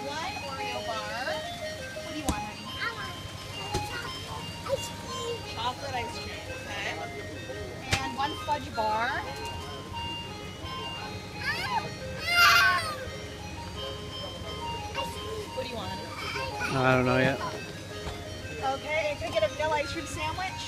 one Oreo bar. What do you want, honey? I want ice cream. Chocolate ice cream, okay. And one fudge bar. What do you want, honey? I don't know yet. Okay, and can I get a vanilla ice cream sandwich?